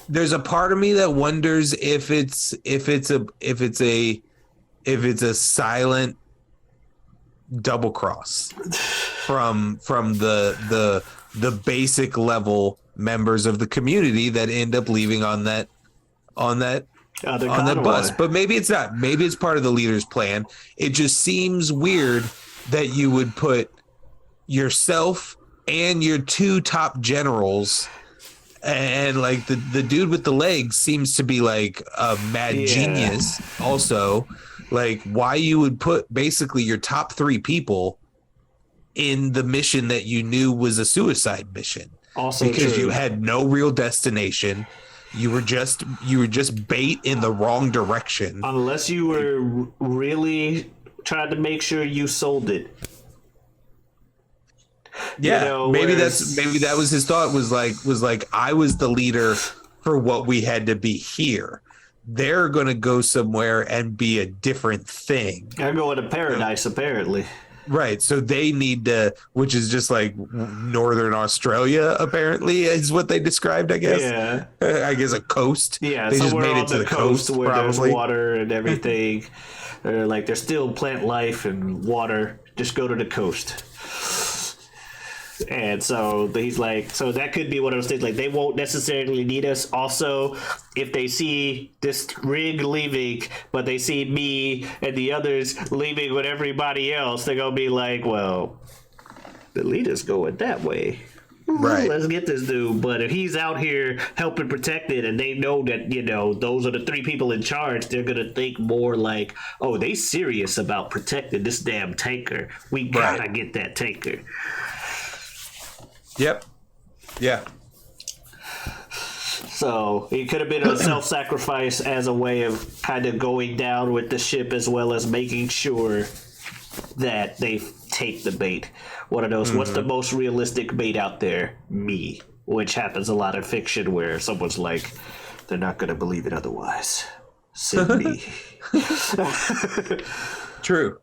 There's a part of me that wonders if it's a silent double cross from the basic level members of the community that end up leaving on that bus. But maybe it's not. Maybe it's part of the leader's plan. It just seems weird that you would put yourself and your two top generals, and like the dude with the legs seems to be like a mad genius also, like why you would put basically your top three people in the mission that you knew was a suicide mission, Also because true. you had no real destination. You were just bait in the wrong direction. Unless you were really trying to make sure you sold it. Yeah, You know, maybe whereas- that was his thought, was like I was the leader for what we had to be here. They're gonna go somewhere and be a different thing. They're going to paradise, apparently. Right. So they need to, which is just like Northern Australia, apparently, is what they described, I guess. Yeah. I guess a coast. Yeah, They just somewhere made on it to the coast where probably. there's water and everything. Like, there's still plant life and water. Just go to the coast. And so he's like, so that could be one of those things. Like, they won't necessarily need us. Also, if they see this rig leaving, but they see me and the others leaving with everybody else, they're going to be like, well, the leader's going that way. Right. Let's get this dude. But if he's out here helping protect it and they know that, you know, those are the three people in charge, they're going to think more like, oh, they serious about protecting this damn tanker. We gotta get that tanker. Yep. Yeah. So it could have been a self-sacrifice as a way of kind of going down with the ship, as well as making sure that they take the bait. One of those, what's the most realistic bait out there? Me. Which happens a lot in fiction where someone's like, they're not going to believe it otherwise. Send me. True.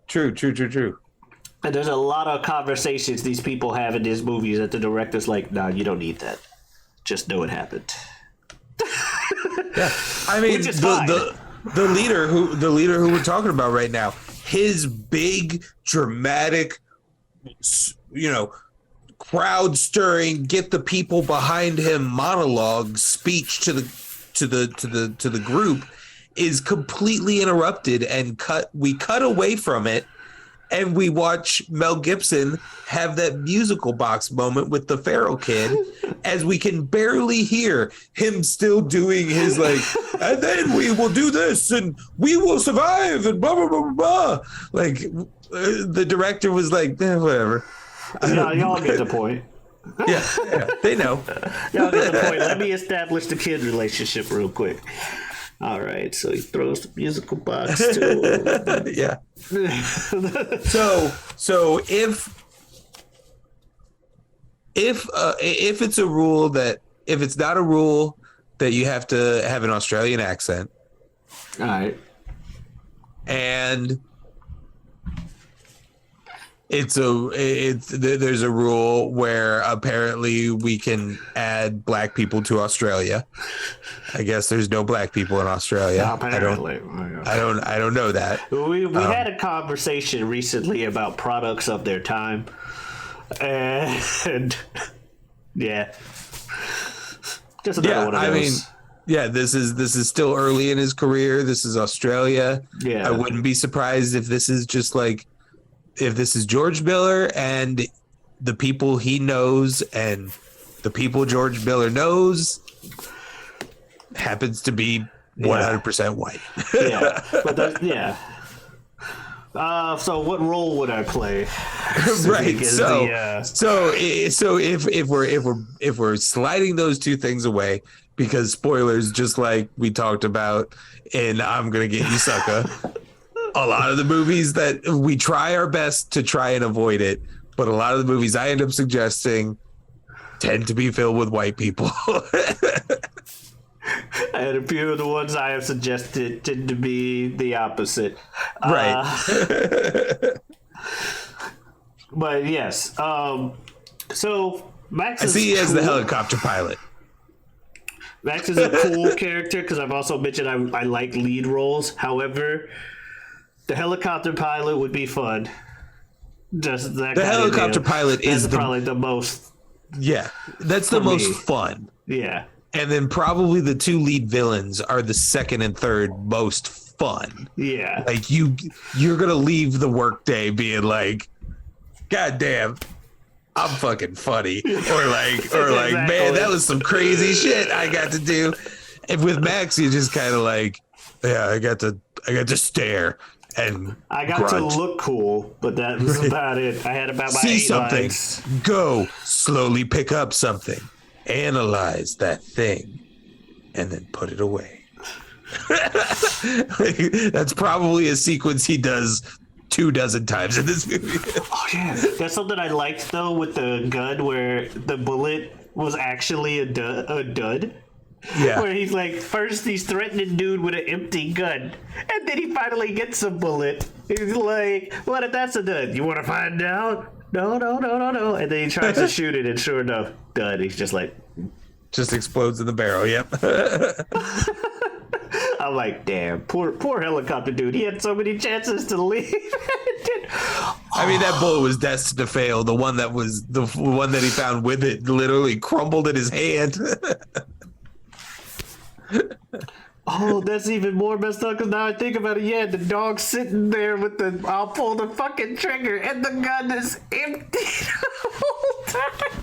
And there's a lot of conversations these people have in these movies that the director's like, nah, you don't need that. Just know it happened. Yeah. I mean, Which is fine. the leader who we're talking about right now, his big dramatic, you know, crowd stirring, get the people behind him monologue speech to the group is completely interrupted and we cut away from it. And we watch Mel Gibson have that musical box moment with the feral kid, as we can barely hear him still doing his like, and then we will do this and we will survive and blah, blah, blah, blah, blah. Like, the director was like, whatever. Y'all get the point. Yeah, they know. Y'all get the point. Let me establish the kid relationship real quick. All right, so he throws the musical box to him. Yeah. So if it's a rule that, if it's not a rule that you have to have an Australian accent, all right, and there's a rule where apparently we can add black people to Australia. I guess there's no black people in Australia. apparently. I don't know that. We had a conversation recently about products of their time, and yeah, just another one of those. I mean, yeah, this is still early in his career. This is Australia. Yeah, I wouldn't be surprised if this is just like, if this is George Miller and the people he knows and the people George Miller knows happens to be 100% white. yeah, but yeah. So what role would I play? Right. So if we're sliding those two things away, because spoilers, just like we talked about in I'm Gonna Get You Sucker, a lot of the movies that we try our best to try and avoid it, but a lot of the movies I end up suggesting tend to be filled with white people. And a few of the ones I have suggested tend to be the opposite. Right. But yes. So Max I is see you as the cool. helicopter pilot. Max is a cool character because I've also mentioned I like lead roles. However, the helicopter pilot would be fun. Just that. The kind of helicopter deal. pilot That's is probably the most. Yeah, that's the For most me. fun. Yeah. And then probably the two lead villains are the second and third most fun. Yeah. Like you're gonna leave the workday being like, goddamn, I'm fucking funny, or like, Exactly. man, that was some crazy shit I got to do. And with Max, you just kind of like, yeah, I got to stare and I got grunt. to look cool, but that was about it. I had about my See 8 something, lines. go slowly pick up something, analyze that thing, and then put it away. That's probably a sequence he does 24 times in this movie. Oh yeah, that's something I liked though with the gun, where the bullet was actually a dud. Yeah. Where he's like, first he's threatening dude with an empty gun, and then he finally gets a bullet. He's like, what if that's a dud? You want to find out? No. And then he tries to shoot it, and sure enough, dud. He's just like, Just explodes in the barrel. Yep. I'm like, damn, poor helicopter dude. He had so many chances to leave. I mean, that bullet was destined to fail. The one that he found with it literally crumbled in his hand. Oh, that's even more messed up, because now I think about it. Yeah, the dog's sitting there with the, I'll pull the fucking trigger, and the gun is empty the whole time.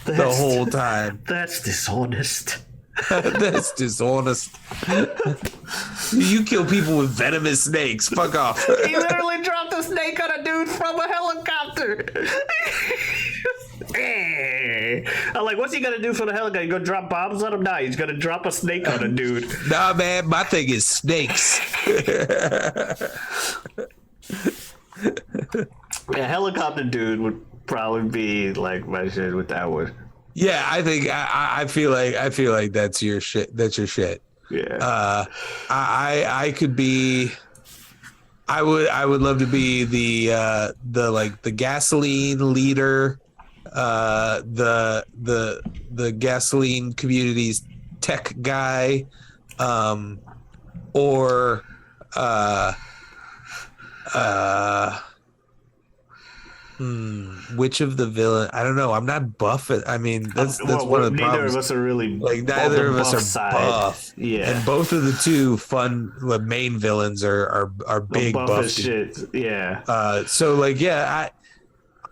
The whole time. That's dishonest. That's dishonest. You kill people with venomous snakes. Fuck off. He literally dropped a snake on a dude from a helicopter. I'm like, what's he gonna do for the helicopter? You gonna drop bombs on him? Nah, he's gonna drop a snake on a dude. Nah, man, my thing is snakes. Yeah, helicopter dude would probably be like my shit with that one. Yeah, I think I feel like that's your shit. That's your shit. Yeah. I could be. I would love to be the gasoline leader, the gasoline community's tech guy, or which of the villain? I don't know. I'm not buff. I mean, that's one of the neither problems. of us are really Like neither of us are side. buff. Yeah. And both of the two main villains are big buff as shit. Yeah. So like, yeah,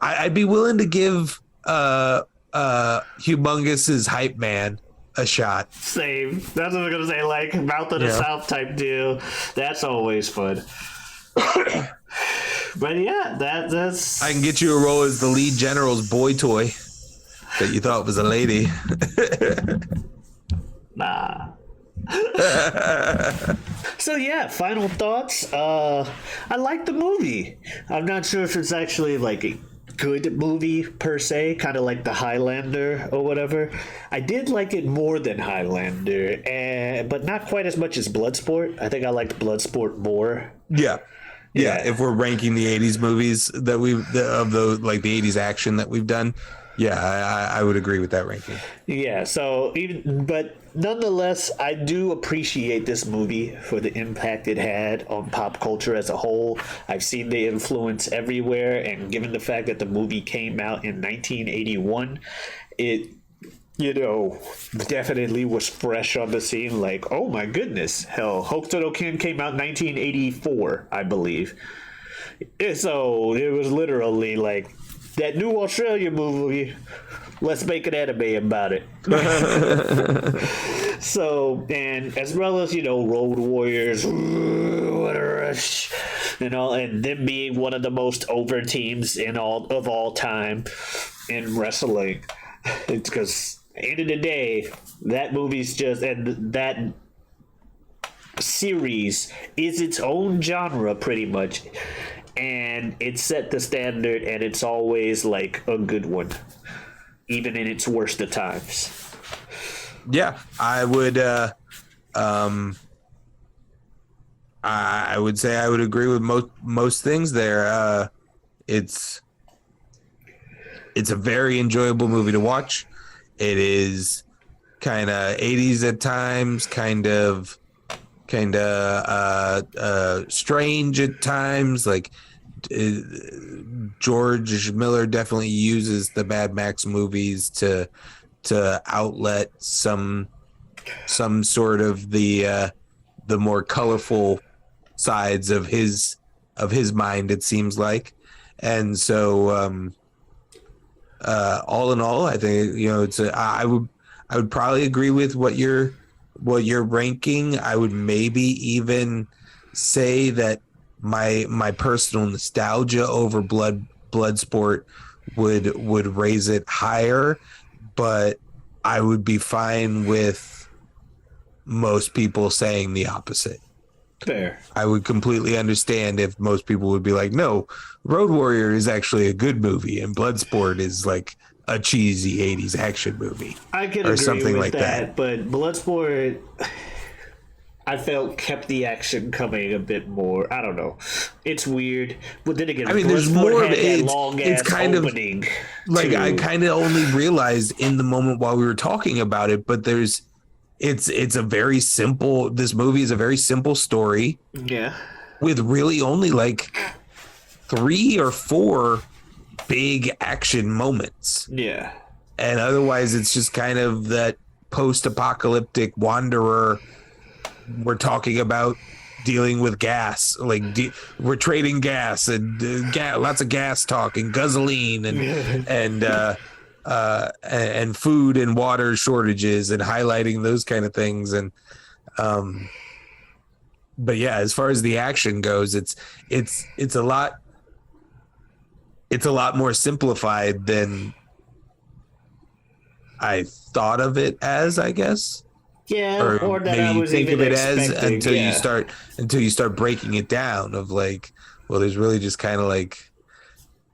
I'd be willing to give Humongous's hype man a shot. Same. That's what I was gonna say. Like Mouth of the South type deal. That's always fun. But yeah, that's. I can get you a role as the lead general's boy toy that you thought was a lady. Nah. So yeah, final thoughts. I like the movie. I'm not sure if it's actually like a good movie per se, kind of like the Highlander or whatever. I did like it more than Highlander, but not quite as much as Bloodsport. I think I liked Bloodsport more. Yeah, if we're ranking the 80s movies that the 80s action that we've done, yeah, I would agree with that ranking. Yeah, but nonetheless, I do appreciate this movie for the impact it had on pop culture as a whole. I've seen the influence everywhere, and given the fact that the movie came out in 1981, it definitely was fresh on the scene. Like, oh my goodness, hell, Hokuto no Ken came out in 1984, I believe. So it was literally like that new Australia movie. Let's make an anime about it. So, and as well as Road Warriors, what a rush, and them being one of the most over teams of all time in wrestling. It's because, end of the day, that movie's and that series is its own genre pretty much, and it set the standard, and it's always like a good one, even in its worst of times. Yeah, I would I would say I would agree with most things there. It's a very enjoyable movie to watch. It is kind of 80s at times, kind of strange at times. Like George Miller definitely uses the Mad Max movies to outlet some sort of the more colorful sides of his his mind, it seems like. And so all in all, I think, you know, I would probably agree with what you're ranking. I would maybe even say that my personal nostalgia over Bloodsport would raise it higher, but I would be fine with most people saying the opposite. Fair. I would completely understand if most people would be like, no, Road Warrior is actually a good movie and Bloodsport is like a cheesy 80s action movie. I could or agree something with like that. but Bloodsport, I felt, kept the action coming a bit more. I don't know. It's weird. But then again, I mean, there's more of it. It's kind opening. Like, I kind of only realized in the moment while we were talking about it, but it's a very simple, this movie is a very simple story. Yeah. With really only like 3 or 4 big action moments. Yeah. And otherwise it's just kind of that post-apocalyptic wanderer. We're talking about dealing with gas, like we're trading gas and lots of gas talk and gasoline and food and water shortages and highlighting those kind of things. And but yeah, as far as the action goes, it's a lot more simplified than I thought of it as, I guess. Yeah, or that maybe I you was think of even it as expecting, until you start breaking it down of like, well, there's really just kind of like,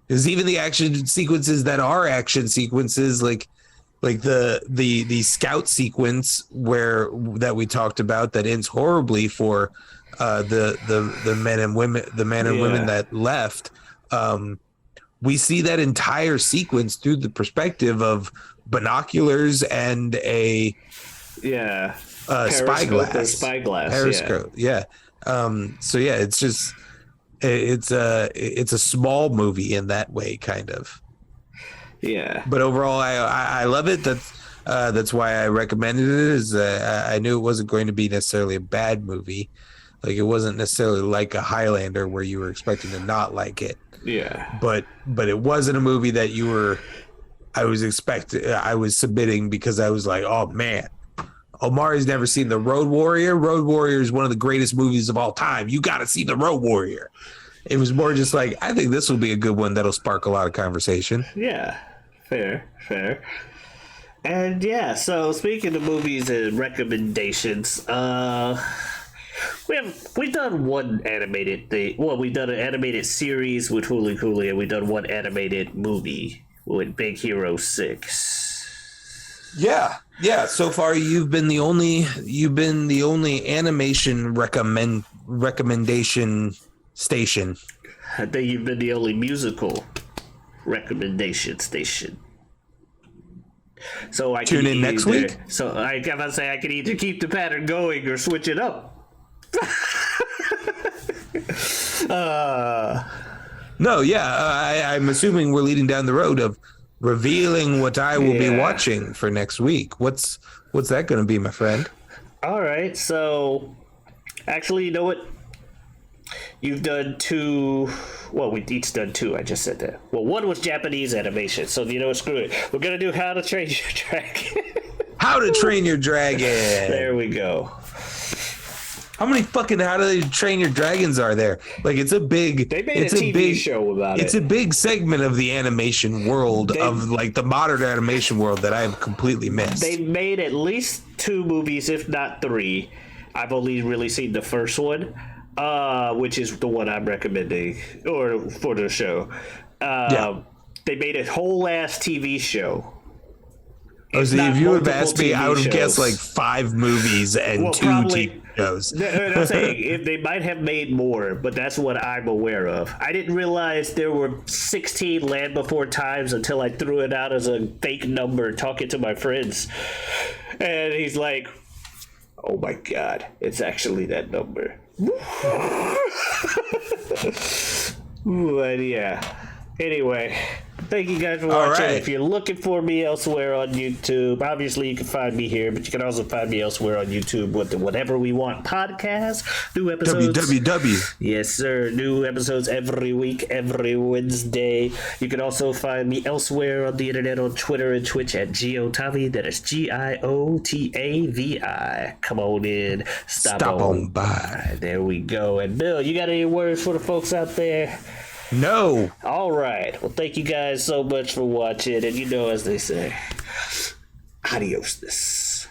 there's even the action sequences that are action sequences, like the scout sequence that we talked about that ends horribly for the men and women that left. We see that entire sequence through the perspective of binoculars and a spyglass periscope. So yeah, it's just it's a small movie in that way, kind of. Yeah, but overall I love it. That's why I recommended it. Is I knew it wasn't going to be necessarily a bad movie. Like, it wasn't necessarily like a Highlander where you were expecting to not like it. Yeah, but it wasn't a movie that I was submitting because I was like, oh man, Omari's never seen The Road Warrior. Road Warrior is one of the greatest movies of all time. You got to see The Road Warrior. It was more just like, I think this will be a good one that'll spark a lot of conversation. Yeah, fair. And yeah, so speaking of movies and recommendations, we've done one animated thing. Well, we've done an animated series with Huli Huli, and we've done one animated movie with Big Hero 6. Yeah. So far, you've been the only animation recommendation station. I think you've been the only musical recommendation station. So I tune in next week. So I gotta say, I can either keep the pattern going or switch it up. No, yeah, I'm assuming we're leading down the road of revealing what I will be watching for next week. What's that going to be, my friend? All right, so actually, you know what? You've done 2. Well, we each done 2. I just said that. Well, one was Japanese animation, so you know what? Screw it. We're gonna do How to Train Your Dragon. How to Train Your Dragon. There we go. How many fucking How to Train Your Dragons are there? Like, it's a big. They made a TV show about it. It's a big segment of the animation world, of like the modern animation world, that I have completely missed. They made at least 2 movies, if not 3. I've only really seen the first one, which is the one I'm recommending, or for the show. They made a whole ass TV show. Oh, so if you would have asked me, I would have guessed like 5 movies and 2 TV shows. I'm saying if they might have made more, but that's what I'm aware of. I didn't realize there were 16 Land Before Times until I threw it out as a fake number talking to my friends. And he's like, oh my god, it's actually that number. But yeah. Anyway, Thank you guys for All watching. right. If you're looking for me elsewhere on YouTube, obviously you can find me here, but you can also find me elsewhere on YouTube with the Whatever We Want podcast. New episodes. www. Yes, sir. New episodes every week, every Wednesday. You can also find me elsewhere on the internet on Twitter and Twitch at Giotavi. That is Giotavi. Come on in. Stop on by. There we go. And Bill, you got any words for the folks out there? No. All right. Well, thank you guys so much for watching. And you know, as they say, adios.